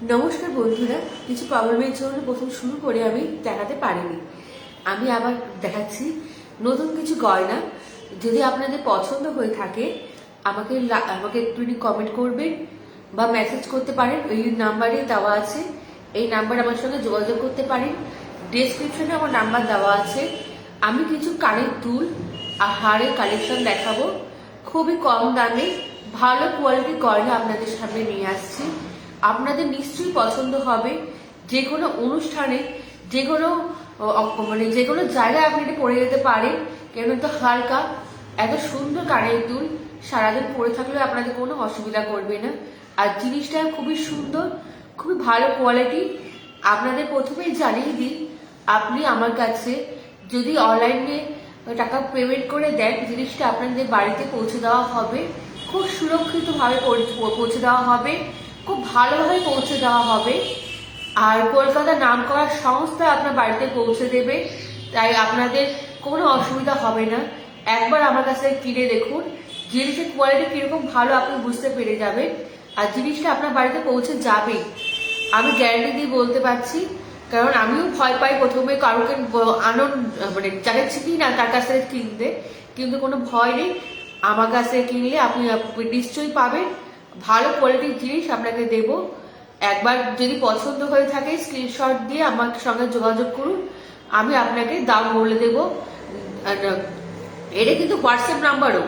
নমস্কার বন্ধুরা, কিছু প্রবলেমের জন্য প্রথম শুরু করে আমি দেখাতে পারিনি। আমি আবার দেখাচ্ছি নতুন কিছু গয়না। যদি আপনাদের পছন্দ হয়ে থাকে আমাকে আমাকে একটুখানি কমেন্ট করবেন বা মেসেজ করতে পারেন। এই নাম্বারে দেওয়া আছে, এই নাম্বার আমার সঙ্গে যোগাযোগ করতে পারেন। ডেসক্রিপশনে আমার নাম্বার দেওয়া আছে। আমি কিছু কানের দুল আর হারের কালেকশন দেখাবো। খুবই কম দামে ভালো কোয়ালিটির গয়না আপনাদের সামনে নিয়ে আসছি। আপনাদের নিশ্চয়ই পছন্দ হবে। যে কোনো অনুষ্ঠানে, যে কোনো যে কোনো জায়গায় আপনি এটা পরে যেতে পারেন। কেন তো হালকা, এত সুন্দর কানের দুল সারাদিন পরে থাকলেও আপনাদের কোনো অসুবিধা করবে না। আর জিনিসটা খুবই সুন্দর, খুবই ভালো কোয়ালিটি। আপনাদের প্রথমেই জানিয়ে দিই, আপনি আমার কাছে যদি অনলাইনে টাকা পেমেন্ট করে দেন, জিনিসটা আপনাদের বাড়িতে পৌঁছে দেওয়া হবে। খুব সুরক্ষিতভাবে পৌঁছে দেওয়া হবে, খুব ভালোভাবে পৌঁছে দেওয়া হবে। আর কলকাতার নাম করা সংস্থা আপনার বাড়িতে পৌঁছে দেবে, তাই আপনাদের কোনো অসুবিধা হবে না। একবার আমার কাছে কিনে দেখুন, জিনিসের কোয়ালিটি কিরকম ভালো আপনি বুঝতে পেরে যাবেন। আর জিনিসটা আপনার বাড়িতে পৌঁছে যাবে, আমি গ্যারান্টি দিয়ে বলতে পারছি। কারণ আমিও ভয় পাই প্রথমে কারোকে মানে যাকে চিনি না তার কাছ থেকে কিনতে, কিন্তু কোনো ভয় নেই। আমার কাছ থেকে কিনলে আপনি নিশ্চয়ই পাবেন ভালো কোয়ালিটির জিনিস আপনাকে দেব। একবার যদি পছন্দ হয়ে থাকে স্ক্রিনশট দিয়ে আমার সঙ্গে যোগাযোগ করুন, আমি আপনাকে দাম বলে দেবো। এটা কিন্তু হোয়াটসঅ্যাপ নাম্বারও,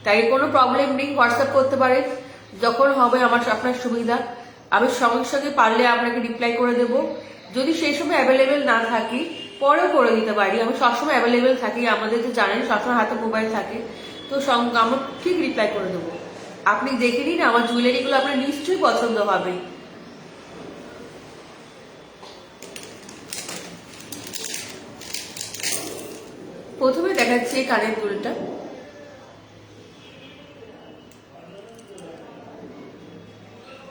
তাই কোনো প্রবলেম নেই, হোয়াটসঅ্যাপ করতে পারেন যখন হবে আপনার সুবিধা। আমি সঙ্গে সঙ্গে পারলে আপনাকে রিপ্লাই করে দেব। যদি সেই সময় অ্যাভেলেবেল না থাকি পরেও করে দিতে পারি। আমি সবসময় অ্যাভেলেবেল থাকি, আমাদের তো জানেন সবসময় হাতে মোবাইল থাকে, তো আমার ঠিক রিপ্লাই করে দেবো। আপনি দেখে নিন, আমার জুয়েলারিগুলো আপনার নিশ্চয়ই পছন্দ হবে। প্রথমে দেখাচ্ছি এই কানের দুলটা।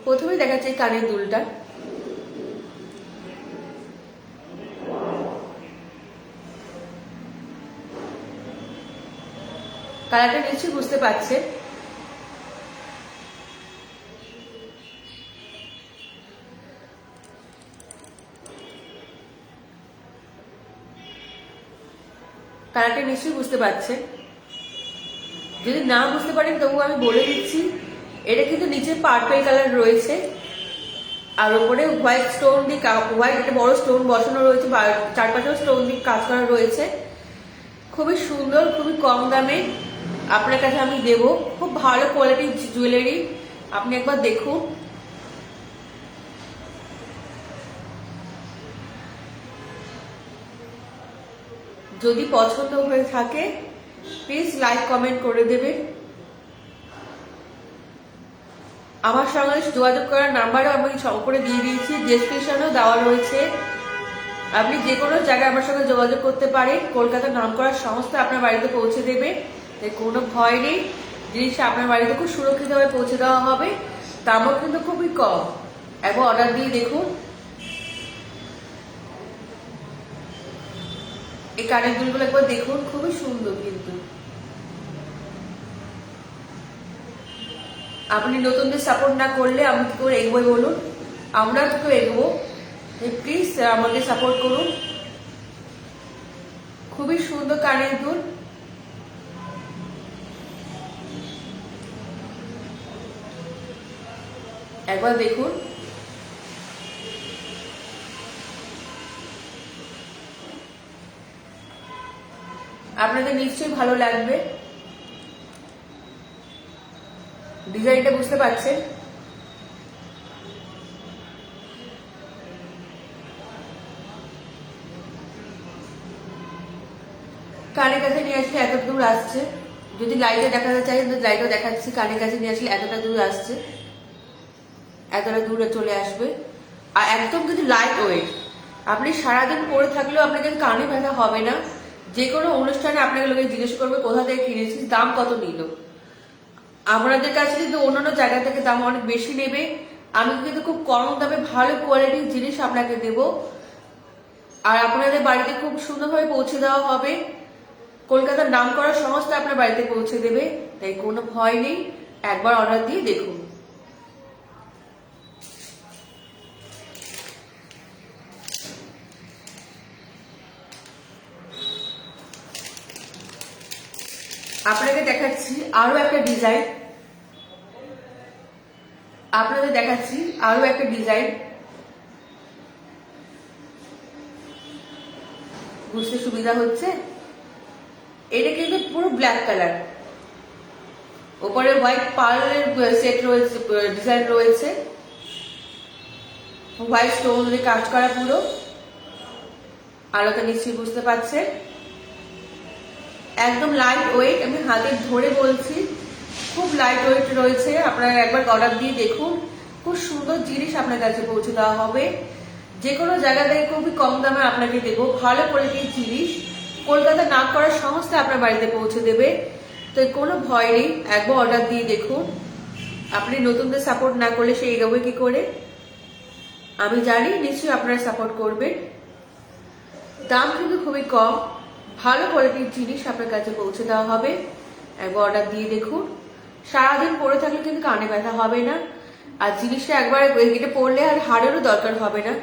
প্রথমে দেখাচ্ছি এই কানের দুলটা। কালারটা নিশ্চয়ই বুঝতে পারছেন। কালারটা নিশ্চয়ই বুঝতে পারছেন। যদি না বুঝতে পারেন তবু আমি বলে দিচ্ছি, এটা কিন্তু নিচে পার্পল কালার রয়েছে, আর উপরে হোয়াইট স্টোন দিয়ে হোয়াইট একটা বড় স্টোন বসানো রয়েছে, চারপাশেও স্টোন দিয়ে কাজ করা রয়েছে। খুবই সুন্দর, খুবই কম দামে আপনার কাছে আমি দেব। খুব ভালো কোয়ালিটির জুয়েলারি, আপনি একবার দেখুন। যদি পছন্দ হয়ে থাকে প্লিজ লাইক কমেন্ট করে দেবেন। আমার সঙ্গে যোগাযোগ করার নাম্বারও আমি উপরে দিয়ে দিয়েছি, ডেসক্রিপশনেও দেওয়া রয়েছে। আপনি যে কোনো জায়গায় আমার সঙ্গে যোগাযোগ করতে পারেন। কলকাতার নাম করা সংস্থা আপনার বাড়িতে পৌঁছে দেবে, তাই কোনো ভয় নেই। জিনিসটা আপনার বাড়িতে খুব সুরক্ষিতভাবে পৌঁছে দেওয়া হবে। দামও কিন্তু খুবই কম। একবার অর্ডার দিয়ে দেখুন। এই কানের দুলগুলো একবার দেখুন, খুবই সুন্দর। কিন্তু আপনি নতুনদের সাপোর্ট না করলে আমি কি করে এগোবো বলুন? আমরা কি করে এগোবো? প্লিজ আমাকে সাপোর্ট করুন। খুবই সুন্দর কানের দুল। একবার দেখুন। আপনাদের নিশ্চয়ই ভালো লাগবে। ডিজাইনটা বুঝতে পারছেন? কানের কাছে নিয়ে আসলে এত দূর আসছে। যদি লাইটে দেখাতে চাই লাইটও দেখাচ্ছি। কানের কাছে নিয়ে আসলে এতটা দূর আসছে, এতটা দূরে চলে আসবে। আর একদম কিন্তু লাইট ওয়েট, আপনি সারাদিন পরে থাকলেও আপনাকে কানে ব্যথা হবে না। যে কোনো অনুষ্ঠানে আপনাকে লোকে জিজ্ঞেস করবে কোথা থেকে কিনেছিস, দাম কত নিল। আপনাদের কাছে কিন্তু অন্যান্য জায়গা থেকে দাম অনেক বেশি নেবে, আমি কিন্তু খুব কম দামে ভালো কোয়ালিটির জিনিস আপনাকে দেব। আর আপনাদের বাড়িতে খুব সুন্দরভাবে পৌঁছে দেওয়া হবে। কলকাতার নাম করা সংস্থা আপনার বাড়িতে পৌঁছে দেবে, তাই কোনো ভয় নেই। একবার অর্ডার দিয়ে দেখুন। আপনাকে দেখাচ্ছি আরো একটা ডিজাইন, আপনাদের দেখাচ্ছি আরো একটা ডিজাইন। বুঝতে সুবিধা হচ্ছে? এটা কিন্তু পুরো ব্ল্যাক কালার, ওপরে হোয়াইট পার্লের সেট রয়েছে, ডিজাইন রয়েছে, হোয়াইট স্টোন দিয়ে কাজ করা পুরো। আলোটা নিশ্চয়ই বুঝতে পারছেন। একদম লাইট ওয়েট, আমি হাতে ধরে বলছি, খুব লাইট ওয়েট রয়েছে। আপনারা একবার অর্ডার দিয়ে দেখুন, খুব সুন্দর জিনিস আপনার কাছে পৌঁছে দেওয়া হবে। যে কোনো জায়গা থেকে খুবই কম দামে আপনাকে দেবো, ভালো কোয়ালিটির জিনিস। কলকাতা নাম করার সংস্থা আপনার বাড়িতে পৌঁছে দেবে, তো কোনো ভয় নেই। একবার অর্ডার দিয়ে দেখুন। আপনি নতুনদের সাপোর্ট না করলে সে এগোবে কি করে? আমি জানি নিশ্চয়ই আপনারা সাপোর্ট করবেন। দাম কিন্তু খুবই কম, ভালো কোয়ালিটির জিনিস আপনার কাছে পৌঁছে দেওয়া হবে। একবার অর্ডার দিয়ে দেখুন। সারাদিন পরে থাকলে কিন্তু কানে ব্যথা হবে না। আর জিনিসটা একবার এটা পরলে আর হাড়েরও দরকার হবে না,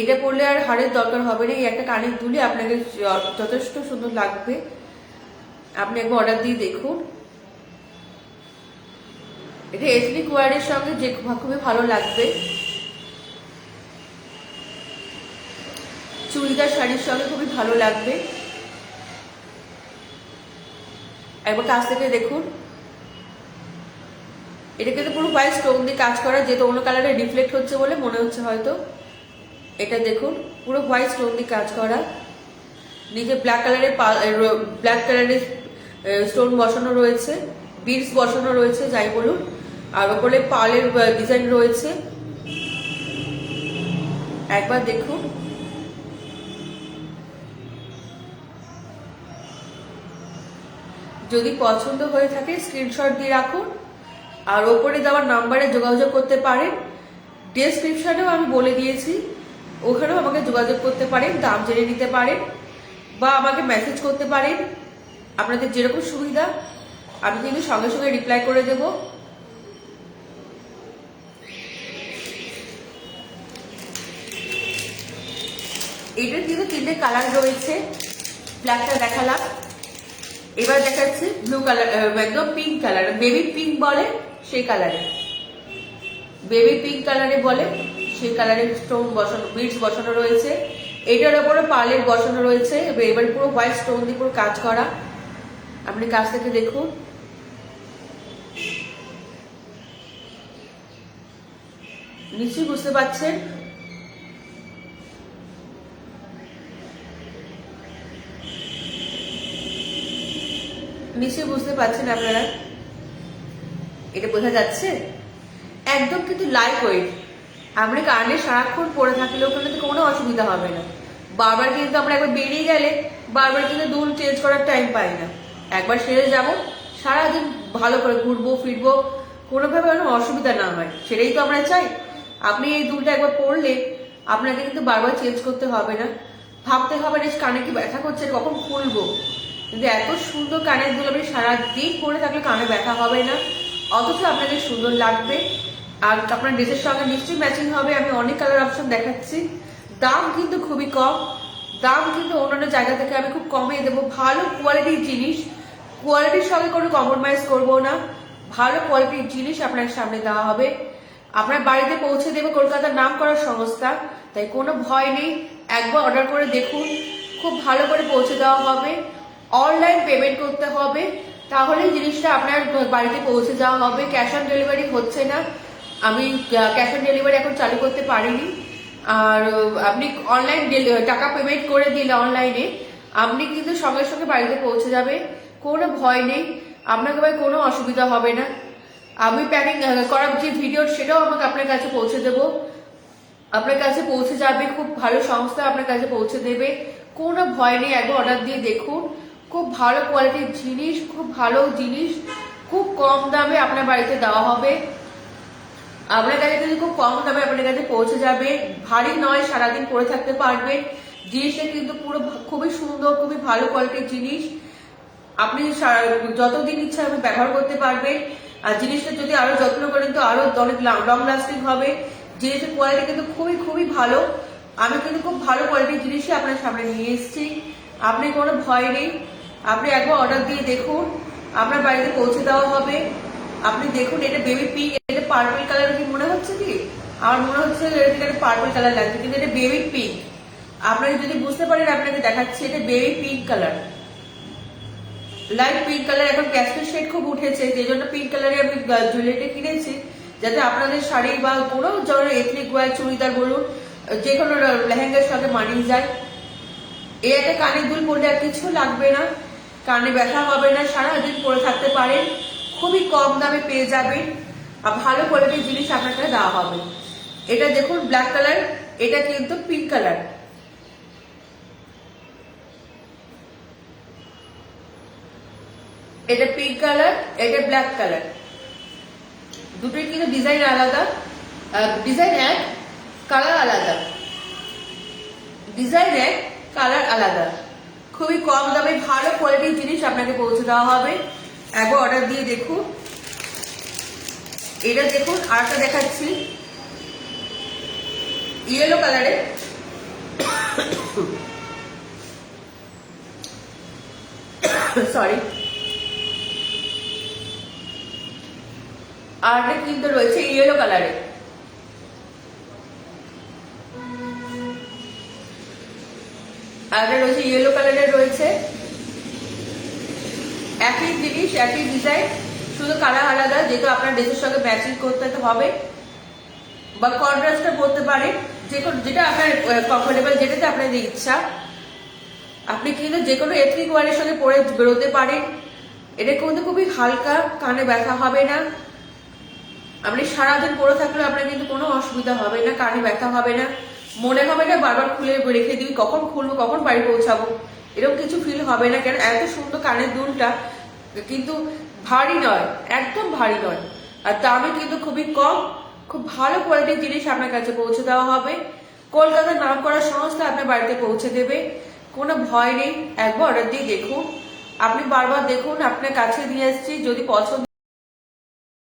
এটা পরলে আর হাড়ের দরকার হবে না। এই একটা কানের দুলে আপনাকে যথেষ্ট সুন্দর লাগবে। আপনি একবার অর্ডার দিয়ে দেখুন। এটা এথনিক ওয়্যারের সঙ্গে যে খুবই ভালো লাগবে, চুড়িদার শাড়ির সঙ্গে খুবই ভালো লাগবে। একবার কাছ থেকে দেখুন। এটা কিন্তু পুরো হোয়াইট স্টোন দিয়ে কাজ করা, যেহেতু অন্য কালারে রিফ্লেক্ট হচ্ছে বলে মনে হচ্ছে হয়তো। এটা দেখুন, পুরো হোয়াইট স্টোন দিয়ে কাজ করা, নিচে ব্ল্যাক কালারের স্টোন বসানো রয়েছে, বিডস বসানো রয়েছে যাই বলুন, আর ওপরে পালের ডিজাইন রয়েছে। একবার দেখুন। যদি পছন্দ হয়ে থাকে স্ক্রিনশট দিয়ে রাখুন, আর ওপরে দেওয়ার নাম্বারে যোগাযোগ করতে পারেন। ডেসক্রিপশনেও আমি বলে দিয়েছি, ওখানেও আমাকে যোগাযোগ করতে পারেন, দাম জেনে নিতে পারেন, বা আমাকে মেসেজ করতে পারেন। আপনাদের যেরকম সুবিধা, আমি কিন্তু সঙ্গে সঙ্গে রিপ্লাই করে দেব। এটার কিন্তু 3টে কালার রয়েছে। ব্ল্যাকটা দেখালাম, এবার দেখাচ্ছি ব্লু কালার, একদম পিঙ্ক কালার, বেবি পিঙ্ক বলে সেই কালারে, বেবি পিঙ্ক কালারে বলে সেই কালারের স্টোন বসানো, বিডস বসানো রয়েছে। এটার উপরে পার্লের বসানো রয়েছে। এবার পুরো হোয়াইট স্টোন দিয়ে পুরো কাজ করা। আপনি কাছ থেকে দেখুন। নিশ্চয়ই বুঝতে পারছেন। নিশ্চয়ই বুঝতে পারছেন আপনারা, এটা বোঝা যাচ্ছে। একদম কিন্তু লাইট ওয়েট, আমরা কানে সারাক্ষণ পরে থাকলেও কিন্তু কোনো অসুবিধা হবে না। বারবার কিন্তু আমরা একবার বেরিয়ে গেলে বারবার কিন্তু দুল চেঞ্জ করার টাইম পাই না। একবার সেরে যাব, সারাদিন ভালো করে ঘুরবো ফিরবো, কোনোভাবে কোনো অসুবিধা না হয়, সেটাই তো আমরা চাই। আপনি এই দুলটা একবার পরলে আপনাকে কিন্তু বারবার চেঞ্জ করতে হবে না, ভাবতে হবে না কানে কি ব্যথা করছে, কখন খুলবো। কিন্তু এত সুন্দর কানের দুল আপনি সারাদিন পরে থাকলে কানে ব্যথা হবে না, অথচ আপনাকে সুন্দর লাগবে। আর আপনার ড্রেসের সঙ্গে নিশ্চয়ই ম্যাচিং হবে। আমি অনেক কালার অপশন দেখাচ্ছি। দাম কিন্তু খুবই কম, দাম কিন্তু অন্যান্য জায়গা থেকে আমি খুব কমে দেবো। ভালো কোয়ালিটির জিনিস, কোয়ালিটির সঙ্গে কোনো কম্প্রোমাইজ করবো না। ভালো কোয়ালিটির জিনিস আপনার সামনে দেওয়া হবে, আপনার বাড়িতে পৌঁছে দেবে কলকাতার নাম করা সংস্থা, তাই কোনো ভয় নেই। একবার অর্ডার করে দেখুন, খুব ভালো করে পৌঁছে দেওয়া হবে। অনলাইন পেমেন্ট করতে হবে, তাহলেই জিনিসটা আপনার বাড়িতে পৌঁছে যাওয়া হবে। ক্যাশ অন ডেলিভারি হচ্ছে না, আমি ক্যাশ অন ডেলিভারি এখন চালু করতে পারিনি। আর আপনি অনলাইন টাকা পেমেন্ট করে দিলে অনলাইনে আপনি কিন্তু সঙ্গে সঙ্গে বাড়িতে পৌঁছে যাবে, কোনো ভয় নেই, আপনাকে ভাই কোনো অসুবিধা হবে না। আমি প্যাকিং করার যে ভিডিও সেটাও আমাকে আপনার কাছে পৌঁছে দেবো, আপনার কাছে পৌঁছে যাবে। খুব ভালো সংস্থা আপনার কাছে পৌঁছে দেবে, কোনো ভয় নেই। একবার অর্ডার দিয়ে দেখুন, খুব ভালো কোয়ালিটির জিনিস, খুব ভালো জিনিস, খুব কম দামে আপনার বাড়িতে দেওয়া হবে। আপনার কাছে কিন্তু খুব কম দামে আপনার কাছে পৌঁছে যাবে, ভারী নয়, সারাদিন পরে থাকতে পারবেন। জিনিসটা কিন্তু পুরো খুবই সুন্দর, খুবই ভালো কোয়ালিটির জিনিস। আপনি যতদিন ইচ্ছা আপনি ব্যবহার করতে পারবেন। আর জিনিসটা যদি আরো যত্ন করেন তো আরো অনেক লং লাস্টিং হবে। জিনিসের কোয়ালিটি কিন্তু খুবই খুবই ভালো। আমি কিন্তু খুব ভালো কোয়ালিটির জিনিসই আপনার সামনে নিয়ে এসেছি, আপনি কোনো ভয় নেই। আপনি একবার অর্ডার দিয়ে দেখুন, আপনার বাড়িতে পৌঁছে দেওয়া হবে। আপনি দেখুন, এটা বেবি পিঙ্ক, এটা পার্পল কালার কি মনে হচ্ছে কি? আমার মনে হচ্ছে এটা পার্পল কালার লাগছে, কিন্তু এটা বেবি পিঙ্ক। আপনারা যদি বুঝতে পারেন আপনাকে দেখাচ্ছি, এটা baby pink colour, light pink colour. এখন ক্যাস্টেল শেড খুব উঠেছে, যে জন্য পিঙ্ক কালারে আমি জুয়েলারিটা কিনেছি, যাতে আপনাদের শাড়ি বা কোনো ধরনের এথনিক ওয়্যার, চুড়িদার বলুন, যে কোনো লেহেঙ্গার সাথে মানিয়ে যায়। এই একটা কানের দুল পরলে আর কিছু লাগবে না, কানে ব্যথা হবে না, সারাদিন পরে থাকতে পারেন, খুবই কম দামে পেয়ে যাবেন, আর ভালো কোয়ালিটির জিনিস আপনাকে দেওয়া হবে। এটা দেখুন ব্ল্যাক কালার, এটা কিন্তু পিঙ্ক কালার। এটা পিঙ্ক কালার, এটা ব্ল্যাক কালার, দুটোই কিন্তু ডিজাইন আলাদা, ডিজাইন এক, কালার আলাদা, ডিজাইন এক, কালার আলাদা। খুবই কম দামে ভালো কোয়ালিটির জিনিস আপনাকে পৌঁছে দেওয়া হবে। একবার অর্ডার দিয়ে দেখুন। এটা দেখুন, আরেকটা দেখাচ্ছি ইয়েলো কালারে, সরি, আর কিন্তু রয়েছে ইয়েলো কালারে। আর রয়েছে ইয়েলো কালারের, রয়েছে একই জিনিস, একই ডিজাইন, শুধু কালার আলাদা, যেহেতু আপনার ড্রেসের সঙ্গে ম্যাচিং করতে হবে বা কন্ট্রাস্টটা করতে পারেন, যেটা আপনার কমফোর্টেবল, যেটাতে আপনাদের ইচ্ছা। আপনি কিন্তু যে কোনো এথনিক ওয়্যারের সঙ্গে পরে বেরোতে পারেন। এটা কিন্তু খুবই হালকা, কানে ব্যথা হবে না, আপনি সারাদিন পরে থাকলেও আপনার কিন্তু কোনো অসুবিধা হবে না, কানে ব্যথা হবে না, মনে হবে না বারবার খুলে রেখে দিই, কখন খুলবো, কখন বাড়ি পৌঁছাবো, এরকম কিছু ফিল হবে না। কেন, এত সুন্দর কানের দুলটা কিন্তু ভারী নয়, একদম ভারী নয়, আর দামে কিন্তু খুবই কম। খুব ভালো কোয়ালিটির জিনিস আপনার কাছে পৌঁছে দেওয়া হবে। কলকাতার নাম করা সংস্থা আপনার বাড়িতে পৌঁছে দেবে, কোনো ভয় নেই। একবার অর্ডার দিয়ে দেখুন, আপনি বারবার দেখুন, আপনার কাছে নিয়ে আসছি, যদি পছন্দ